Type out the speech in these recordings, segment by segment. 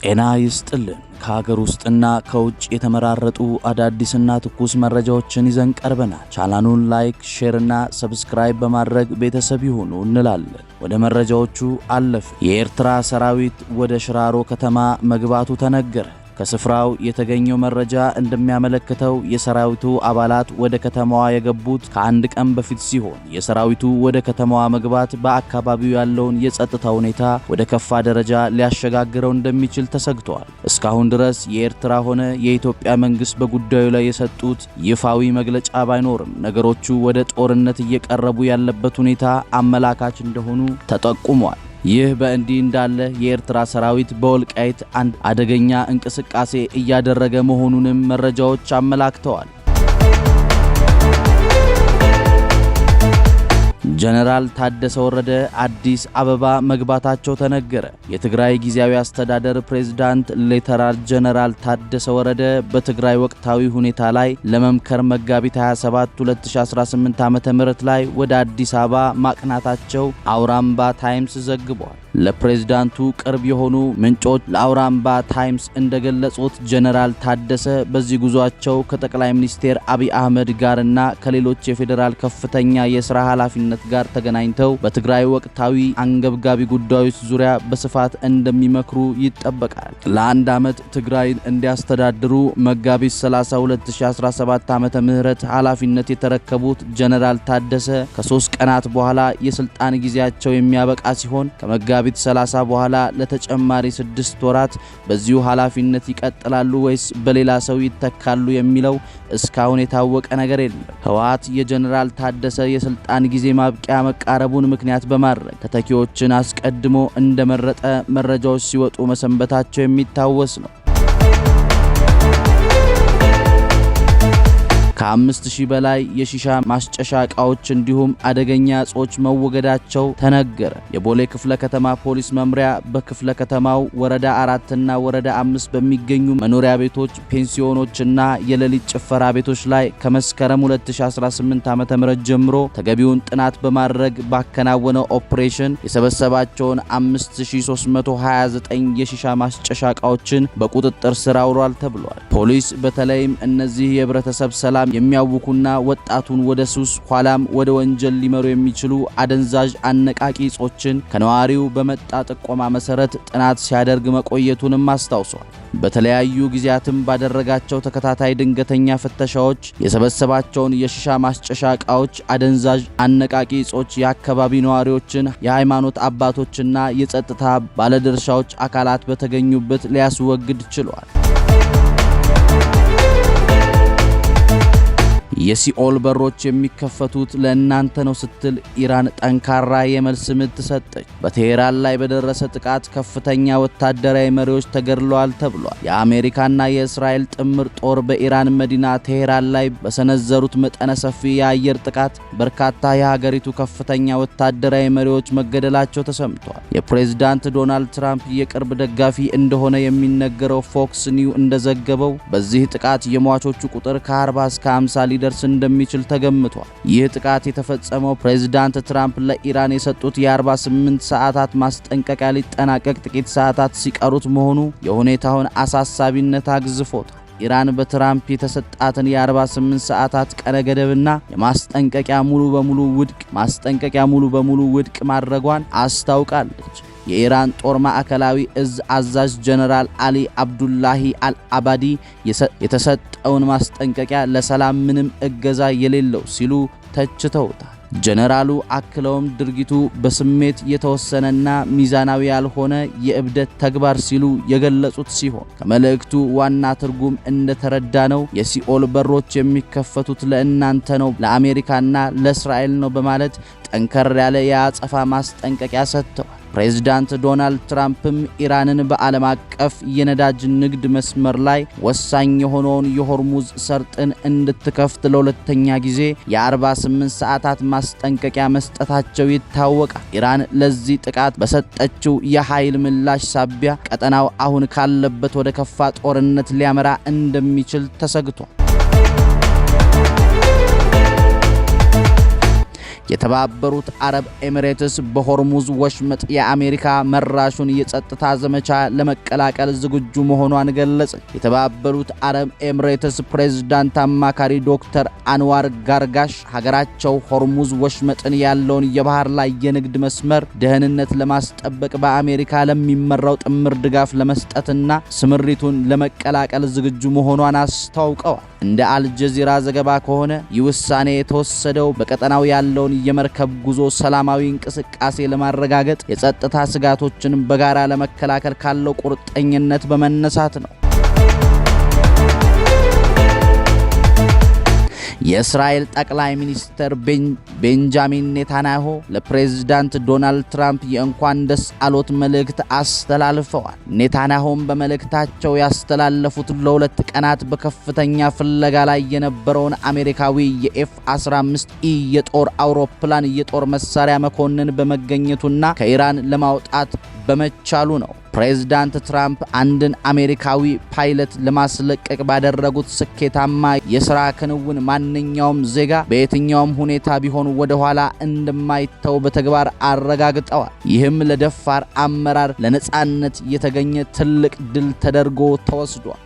ጤና ይስጥልን። ከሀገር ውስጥና ከውጭ የተመራረጡ አዳዲስና ትኩስ መረጃዎችን ይዘን ቀርበናል። ቻናሉን ላይክ፣ ሼር እና ሰብስክራይብ በማድረግ ቤተሰብ ይሁኑ እንላለን። ወደ መረጃዎቹ አለፍ። የኤርትራ ሰራዊት ወደ ሽራሮ ከተማ መግባቱ ተነገረ። ከስፍራው የተገኘው መረጃ እንደሚያመለክተው የሰራዊቱ አባላት ወደ ከተማዋ የገቡት ከአንድ ቀን በፊት ሲሆን የሰራዊቱ ወደ ከተማዋ መግባት በአካባቢው ያለውን የጸጥታ ሁኔታ ወደ ከፋ ደረጃ ሊያሸጋግረው እንደሚችል ተሰግቷል። እስካሁን ድረስ የኤርትራ ሆነ የኢትዮጵያ መንግስት በጉዳዩ ላይ የሰጡት ይፋዊ መግለጫ ባይኖርም ነገሮቹ ወደ ጦርነት እየቀረቡ ያለበት ሁኔታ አመላካች እንደሆኑ ተጠቁሟል። ይህ በእንዲህ እንዳለ የኤርትራ ሰራዊት በወልቃይት አንድ አደገኛ እንቅስቃሴ እያደረገ መሆኑንም መረጃዎች አመላክተዋል። ጀነራል ታደሰ ወረደ አዲስ አበባ መግባታቸው ተነገረ። የትግራይ ጊዜያዊ አስተዳደር ፕሬዝዳንት ሌተናል ጀነራል ታደሰ ወረደ በትግራይ ወቅታዊ ሁኔታ ላይ ለመምከር መጋቢት 27 2018 ዓ.ም ላይ ወደ አዲስ አበባ ማቅናታቸው አውራምባ ታይምስ ዘግቧል። ለፕሬዝዳንቱ ቅርብ የሆኑ ምንጮች ለአውራምባ ታይምስ እንደገለጹት ጀነራል ታደሰ በዚህ ጉዟቸው ከጠቅላይ ሚኒስትር አብይ አህመድ ጋርና ከሌሎች የፌዴራል ከፍተኛ የሥራ ኃላፊነት ጋር ተገናኝተው በትግራይ ወቅታዊ አንገብጋቢ ጉዳዮች ዙሪያ በስፋት እንደሚመክሩ ይጠበቃል። ለአንድ ዓመት ትግራይን እንዲያስተዳድሩ መጋቢት 30 2017 ዓ.ም ኃላፊነት የተረከቡት ጀነራል ታደሰ ከ3 ቀናት በኋላ የስልጣን ጊዜያቸው የሚያበቃ ሲሆን ከመጋቢት 30 በኋላ ለተጨማሪ 6 ወራት በዚሁ ኃላፊነት ይቀጥላሉ ወይስ በሌላ ሰው ይተካሉ የሚለው እስካሁን የታወቀ ነገር የለም። ህወሓት የጀነራል ታደሰ የስልጣን ጊዜ ማብቂያ መቃረቡን ምክንያት በማድረግ ተተኪዎችን አስቀድሞ እንደመረጠ መረጃዎች ሲወጡ መሰንበታቸው የሚታወስ ነው። ከ5000 በላይ የሺሻ ማስጨሻ ዕቃዎች እንዲሁም አደገኛ እጾች መወገዳቸው ተነገረ። የቦሌ ክፍለ ከተማ ፖሊስ መምሪያ በክፍለ ከተማው ወረዳ 4 እና ወረዳ 5 በሚገኙ መኖሪያ ቤቶች፣ ፔንሲዮኖችና የሌሊት ጭፈራ ቤቶች ላይ ከመስከረም 2018 ዓ.ም ጀምሮ ተገቢውን ጥናት በማድረግ ባከናወነው ኦፕሬሽን የሰበሰባቸውን 5329 የሺሻ ማስጨሻ ዕቃዎችን በቁጥጥር ስር አውሏል ተብሏል። ፖሊስ በተለይም እነዚህ የህብረተሰብ ሰላም የሚያውኩና ወጣቱን ወደ ሱስ ኋላም ወደ ወንጀል ሊመሩ የሚችሉ አደንዛዥ አነቃቂ እጾችን ከነዋሪው በመጣ ጥቆማ መሰረት ጥናት ሲያደርግ መቆየቱንም አስታውሷል። በተለያዩ ጊዜያትም ባደረጋቸው ተከታታይ ድንገተኛ ፍተሻዎች የሰበሰባቸውን የሺሻ ማስጨሻ ዕቃዎች፣ አደንዛዥ አነቃቂ እጾች የአካባቢ ነዋሪዎችን፣ የሃይማኖት አባቶችና የጸጥታ ባለድርሻዎች አካላት በተገኙበት ሊያስወግድ ችሏል። የሲኦል በሮች የሚከፈቱት ለእናንተ ነው ስትል ኢራን ጠንካራ የመልስ ምት ሰጠች። በቴሄራን ላይ በደረሰ ጥቃት ከፍተኛ ወታደራዊ መሪዎች ተገድለዋል ተብሏል። የአሜሪካና የእስራኤል ጥምር ጦር በኢራን መዲና ቴሄራን ላይ በሰነዘሩት መጠነ ሰፊ የአየር ጥቃት በርካታ የሀገሪቱ ከፍተኛ ወታደራዊ መሪዎች መገደላቸው ተሰምቷል። የፕሬዝዳንት ዶናልድ ትራምፕ የቅርብ ደጋፊ እንደሆነ የሚነገረው ፎክስ ኒው እንደዘገበው በዚህ ጥቃት የሟቾቹ ቁጥር ከ40 እስከ 50 ሊደርስ እንደሚችል ተገምቷል። ይህ ጥቃት የተፈጸመው ፕሬዝዳንት ትራምፕ ለኢራን የሰጡት የ48 ሰዓታት ማስጠንቀቂያ ሊጠናቀቅ ጥቂት ሰዓታት ሲቀሩት መሆኑ የሁኔታውን አሳሳቢነት አግዝፎታል። ኢራን በትራምፕ የተሰጣትን የ48 ሰዓታት ቀነ ገደብና የማስጠንቀቂያ ሙሉ በሙሉ ውድቅ ማድረጓን አስታውቃለች። የኢራን ጦር ማዕከላዊ እዝ አዛዥ ጀነራል አሊ አብዱላሂ አልአባዲ የተሰጠውን ማስጠንቀቂያ ለሰላም ምንም እገዛ የሌለው ሲሉ ተችተውታል። ጀነራሉ አክለውም ድርጊቱ በስሜት የተወሰነና ሚዛናዊ ያልሆነ የእብደት ተግባር ሲሉ የገለጹት ሲሆን ከመልእክቱ ዋና ትርጉም እንደተረዳነው የሲኦል በሮች የሚከፈቱት ለእናንተ ነው፣ ለአሜሪካና ለእስራኤል ነው በማለት ጠንከር ያለ የአጸፋ ማስጠንቀቂያ ሰጥተዋል። ፕሬዝዳንት ዶናልድ ትራምፕም ኢራንን በዓለም አቀፍ የነዳጅ ንግድ መስመር ላይ ወሳኝ የሆነውን የሆርሙዝ ሰርጥን እንድትከፍት ለሁለተኛ ጊዜ የ48 ሰዓታት ማስጠንቀቂያ መስጠታቸው ይታወቃል። ኢራን ለዚህ ጥቃት በሰጠችው የኃይል ምላሽ ሳቢያ ቀጠናው አሁን ካለበት ወደ ከፋ ጦርነት ሊያመራ እንደሚችል ተሰግቷል። የተባበሩት አረብ ኤሚሬትስ በሆርሙዝ ወሽመጥ የአሜሪካ መራሹን የጸጥታ ዘመቻ ለመቀላቀል ዝግጁ መሆኗን ገለጸች። የተባበሩት አረብ ኤሚሬትስ ፕሬዝዳንት አማካሪ ዶክተር አንዋር ጋርጋሽ ሀገራቸው ሆርሙዝ ወሽመጥን ያለውን የባህር ላይ የንግድ መስመር ደህንነት ለማስጠበቅ በአሜሪካ ለሚመራው ጥምር ድጋፍ ለመስጠትና ስምሪቱን ለመቀላቀል ዝግጁ መሆኗን አስታውቀዋል። እንደ አልጀዚራ ዘገባ ከሆነ ይህ ውሳኔ የተወሰደው በቀጠናው ያለውን የመርከብ ጉዞ ሰላማዊ እንቅስቃሴ ለማረጋገጥ የጸጥታ ስጋቶችን በጋራ ለመከላከል ካለው ቁርጠኝነት በመነሳት ነው። የእስራኤል ጠቅላይ ሚኒስትር ቤንጃሚን ኔታንያሁ ለፕሬዝዳንት ዶናልድ ትራምፕ የእንኳን ደስ አሎት መልእክት አስተላልፈዋል። ኔታንያሁም በመልእክታቸው ያስተላለፉት ለሁለት ቀናት በከፍተኛ ፍለጋ ላይ የነበረውን አሜሪካዊ የኤፍ-15ኢ የጦር አውሮፕላን የጦር መሳሪያ መኮንን በመገኘቱና ከኢራን ለማውጣት በመቻሉ ነው። ፕሬዝዳንት ትራምፕ አንድን አሜሪካዊ ፓይለት ለማስለቀቅ ባደረጉት ስኬታማ የሥራ ክንውን ማንኛውም ዜጋ በየትኛውም ሁኔታ ቢሆን ወደ ኋላ እንደማይተው በተግባር አረጋግጠዋል። ይህም ለደፋር አመራር ለነጻነት የተገኘ ትልቅ ድል ተደርጎ ተወስዷል።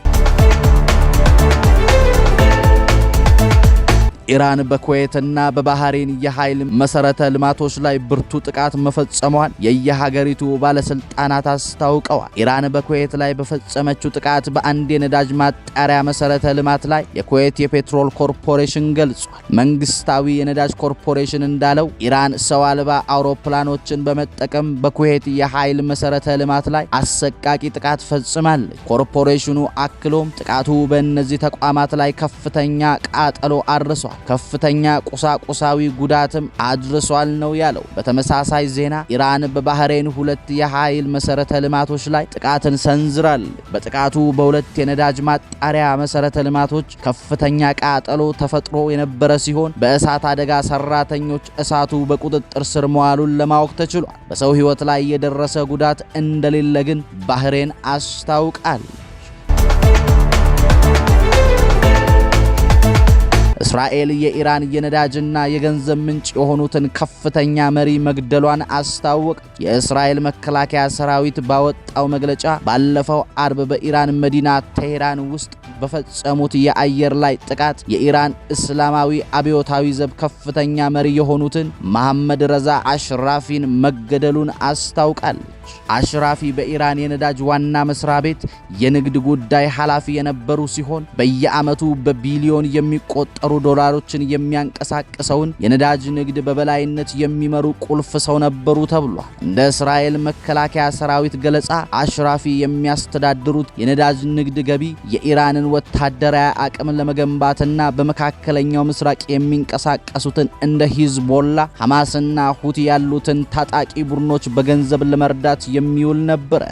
ኢራን በኩዌትና በባህሬን የኃይል መሰረተ ልማቶች ላይ ብርቱ ጥቃት መፈጸሟን የየሀገሪቱ ባለስልጣናት አስታውቀዋል። ኢራን በኩዌት ላይ በፈጸመችው ጥቃት በአንድ የነዳጅ ማጣሪያ መሰረተ ልማት ላይ የኩዌት የፔትሮል ኮርፖሬሽን ገልጿል። መንግስታዊ የነዳጅ ኮርፖሬሽን እንዳለው ኢራን ሰው አልባ አውሮፕላኖችን በመጠቀም በኩዌት የኃይል መሰረተ ልማት ላይ አሰቃቂ ጥቃት ፈጽማለች። ኮርፖሬሽኑ አክሎም ጥቃቱ በእነዚህ ተቋማት ላይ ከፍተኛ ቃጠሎ አድርሷል፣ ከፍተኛ ቁሳቁሳዊ ጉዳትም አድርሷል ነው ያለው። በተመሳሳይ ዜና ኢራን በባህሬን ሁለት የኃይል መሰረተ ልማቶች ላይ ጥቃትን ሰንዝራለች። በጥቃቱ በሁለት የነዳጅ ማጣሪያ መሰረተ ልማቶች ከፍተኛ ቃጠሎ ተፈጥሮ የነበረ ሲሆን በእሳት አደጋ ሰራተኞች እሳቱ በቁጥጥር ስር መዋሉን ለማወቅ ተችሏል። በሰው ሕይወት ላይ የደረሰ ጉዳት እንደሌለ ግን ባህሬን አስታውቃል። እስራኤል የኢራን የነዳጅና የገንዘብ ምንጭ የሆኑትን ከፍተኛ መሪ መግደሏን አስታወቀ። የእስራኤል መከላከያ ሰራዊት ባወጣው መግለጫ ባለፈው አርብ በኢራን መዲና ቴሄራን ውስጥ በፈጸሙት የአየር ላይ ጥቃት የኢራን እስላማዊ አብዮታዊ ዘብ ከፍተኛ መሪ የሆኑትን መሐመድ ረዛ አሽራፊን መገደሉን አስታውቃለች። አሽራፊ በኢራን የነዳጅ ዋና መስሪያ ቤት የንግድ ጉዳይ ኃላፊ የነበሩ ሲሆን በየዓመቱ በቢሊዮን የሚቆጠሩ ዶላሮችን የሚያንቀሳቅሰውን የነዳጅ ንግድ በበላይነት የሚመሩ ቁልፍ ሰው ነበሩ ተብሏል። እንደ እስራኤል መከላከያ ሰራዊት ገለጻ አሽራፊ የሚያስተዳድሩት የነዳጅ ንግድ ገቢ የኢራንን ወታደራዊ አቅም ለመገንባትና በመካከለኛው ምስራቅ የሚንቀሳቀሱትን እንደ ሂዝቦላ፣ ሐማስና ሁቲ ያሉትን ታጣቂ ቡድኖች በገንዘብ ለመርዳት የሚውል ነበር።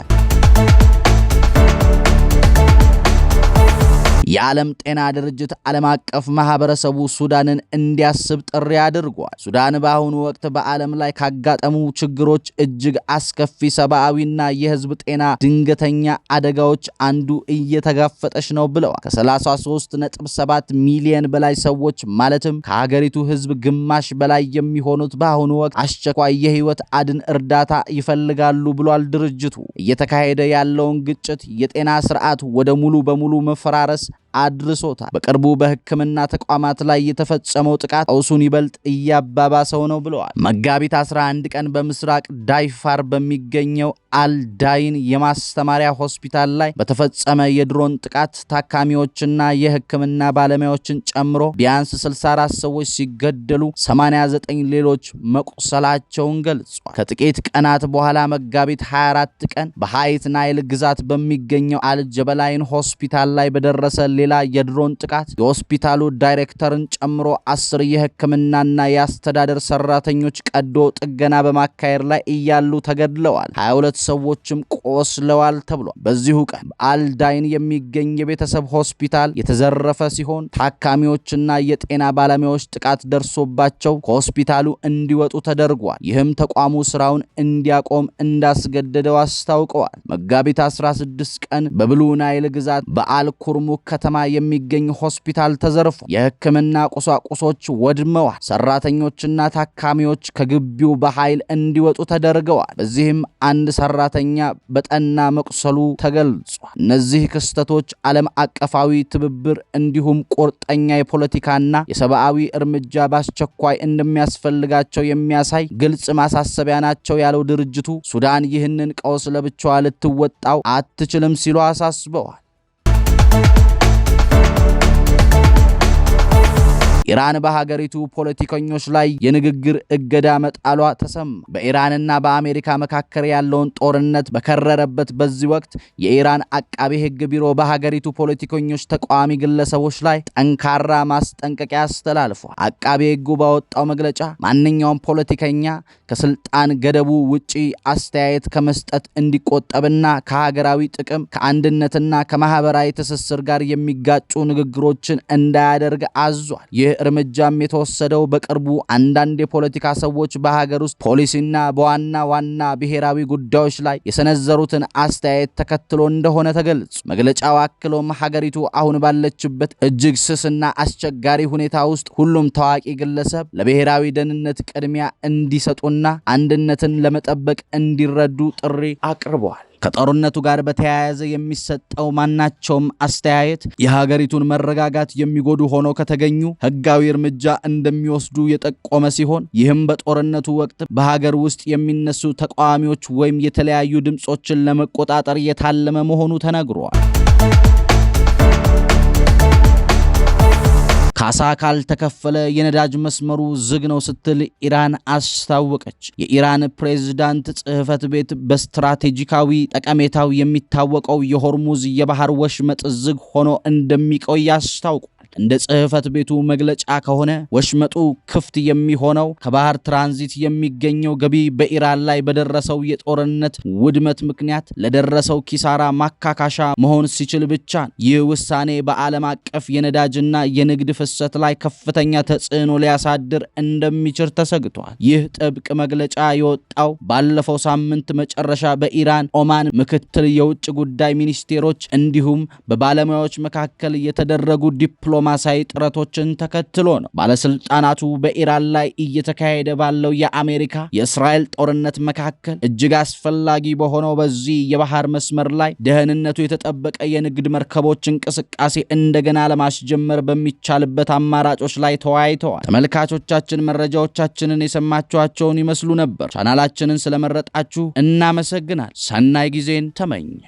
የዓለም ጤና ድርጅት ዓለም አቀፍ ማህበረሰቡ ሱዳንን እንዲያስብ ጥሪ አድርጓል። ሱዳን በአሁኑ ወቅት በዓለም ላይ ካጋጠሙ ችግሮች እጅግ አስከፊ ሰብአዊና የህዝብ ጤና ድንገተኛ አደጋዎች አንዱ እየተጋፈጠች ነው ብለዋል። ከ33.7 ሚሊዮን በላይ ሰዎች ማለትም ከሀገሪቱ ህዝብ ግማሽ በላይ የሚሆኑት በአሁኑ ወቅት አስቸኳይ የህይወት አድን እርዳታ ይፈልጋሉ ብሏል ድርጅቱ። እየተካሄደ ያለውን ግጭት የጤና ስርዓት ወደ ሙሉ በሙሉ መፈራረስ አድርሶታል። በቅርቡ በሕክምና ተቋማት ላይ የተፈጸመው ጥቃት ቀውሱን ይበልጥ እያባባሰው ነው ብለዋል። መጋቢት 11 ቀን በምስራቅ ዳይፋር በሚገኘው አልዳይን የማስተማሪያ ሆስፒታል ላይ በተፈጸመ የድሮን ጥቃት ታካሚዎችና የሕክምና ባለሙያዎችን ጨምሮ ቢያንስ 64 ሰዎች ሲገደሉ 89 ሌሎች መቁሰላቸውን ገልጿል። ከጥቂት ቀናት በኋላ መጋቢት 24 ቀን በሃይት ናይል ግዛት በሚገኘው አልጀበላይን ሆስፒታል ላይ በደረሰ ሌላ የድሮን ጥቃት የሆስፒታሉ ዳይሬክተርን ጨምሮ 10 የሕክምናና የአስተዳደር ሰራተኞች ቀዶ ጥገና በማካሄድ ላይ እያሉ ተገድለዋል። 22 ሰዎችም ቆስለዋል ተብሏል። በዚሁ ቀን በአልዳይን የሚገኝ የቤተሰብ ሆስፒታል የተዘረፈ ሲሆን ታካሚዎችና የጤና ባለሙያዎች ጥቃት ደርሶባቸው ከሆስፒታሉ እንዲወጡ ተደርጓል። ይህም ተቋሙ ስራውን እንዲያቆም እንዳስገደደው አስታውቀዋል። መጋቢት 16 ቀን በብሉ ናይል ግዛት በአልኩርሙክ ከተማ የሚገኝ ሆስፒታል ተዘርፏል። የሕክምና ቁሳቁሶች ወድመዋል። ሰራተኞችና ታካሚዎች ከግቢው በኃይል እንዲወጡ ተደርገዋል። በዚህም አንድ ሰራተኛ በጠና መቁሰሉ ተገልጿል። እነዚህ ክስተቶች ዓለም አቀፋዊ ትብብር እንዲሁም ቁርጠኛ የፖለቲካና የሰብአዊ እርምጃ በአስቸኳይ እንደሚያስፈልጋቸው የሚያሳይ ግልጽ ማሳሰቢያ ናቸው ያለው ድርጅቱ ሱዳን ይህንን ቀውስ ለብቻዋ ልትወጣው አትችልም ሲሉ አሳስበዋል። ኢራን በሀገሪቱ ፖለቲከኞች ላይ የንግግር እገዳ መጣሏ ተሰማ። በኢራንና በአሜሪካ መካከል ያለውን ጦርነት በከረረበት በዚህ ወቅት የኢራን አቃቤ ሕግ ቢሮ በሀገሪቱ ፖለቲከኞች፣ ተቃዋሚ ግለሰቦች ላይ ጠንካራ ማስጠንቀቂያ አስተላልፏል። አቃቤ ሕጉ ባወጣው መግለጫ ማንኛውም ፖለቲከኛ ከስልጣን ገደቡ ውጪ አስተያየት ከመስጠት እንዲቆጠብና ከሀገራዊ ጥቅም ከአንድነትና ከማህበራዊ ትስስር ጋር የሚጋጩ ንግግሮችን እንዳያደርግ አዟል። ይህ እርምጃም የተወሰደው በቅርቡ አንዳንድ የፖለቲካ ሰዎች በሀገር ውስጥ ፖሊሲና በዋና ዋና ብሔራዊ ጉዳዮች ላይ የሰነዘሩትን አስተያየት ተከትሎ እንደሆነ ተገልጿል። መግለጫው አክሎም ሀገሪቱ አሁን ባለችበት እጅግ ስስና አስቸጋሪ ሁኔታ ውስጥ ሁሉም ታዋቂ ግለሰብ ለብሔራዊ ደህንነት ቅድሚያ እንዲሰጡና አንድነትን ለመጠበቅ እንዲረዱ ጥሪ አቅርበዋል። ከጦርነቱ ጋር በተያያዘ የሚሰጠው ማናቸውም አስተያየት የሀገሪቱን መረጋጋት የሚጎዱ ሆኖ ከተገኙ ሕጋዊ እርምጃ እንደሚወስዱ የጠቆመ ሲሆን ይህም በጦርነቱ ወቅት በሀገር ውስጥ የሚነሱ ተቃዋሚዎች ወይም የተለያዩ ድምጾችን ለመቆጣጠር የታለመ መሆኑ ተነግሯል። ካሳ ካልተከፈለ የነዳጅ መስመሩ ዝግ ነው ስትል ኢራን አስታወቀች። የኢራን ፕሬዝዳንት ጽሕፈት ቤት በስትራቴጂካዊ ጠቀሜታው የሚታወቀው የሆርሙዝ የባህር ወሽመጥ ዝግ ሆኖ እንደሚቆይ አስታውቋል። እንደ ጽሕፈት ቤቱ መግለጫ ከሆነ ወሽመጡ ክፍት የሚሆነው ከባህር ትራንዚት የሚገኘው ገቢ በኢራን ላይ በደረሰው የጦርነት ውድመት ምክንያት ለደረሰው ኪሳራ ማካካሻ መሆን ሲችል ብቻ ነው። ይህ ውሳኔ በዓለም አቀፍ የነዳጅና የንግድ ፍሰት ላይ ከፍተኛ ተጽዕኖ ሊያሳድር እንደሚችል ተሰግቷል። ይህ ጥብቅ መግለጫ የወጣው ባለፈው ሳምንት መጨረሻ በኢራን ኦማን ምክትል የውጭ ጉዳይ ሚኒስቴሮች እንዲሁም በባለሙያዎች መካከል የተደረጉ ዲፕሎማሲያዊ ጥረቶችን ተከትሎ ነው። ባለስልጣናቱ በኢራን ላይ እየተካሄደ ባለው የአሜሪካ የእስራኤል ጦርነት መካከል እጅግ አስፈላጊ በሆነው በዚህ የባህር መስመር ላይ ደህንነቱ የተጠበቀ የንግድ መርከቦች እንቅስቃሴ እንደገና ለማስጀመር በሚቻልበት አማራጮች ላይ ተወያይተዋል። ተመልካቾቻችን መረጃዎቻችንን የሰማችኋቸውን ይመስሉ ነበር። ቻናላችንን ስለመረጣችሁ እናመሰግናል። ሰናይ ጊዜን ተመኘ።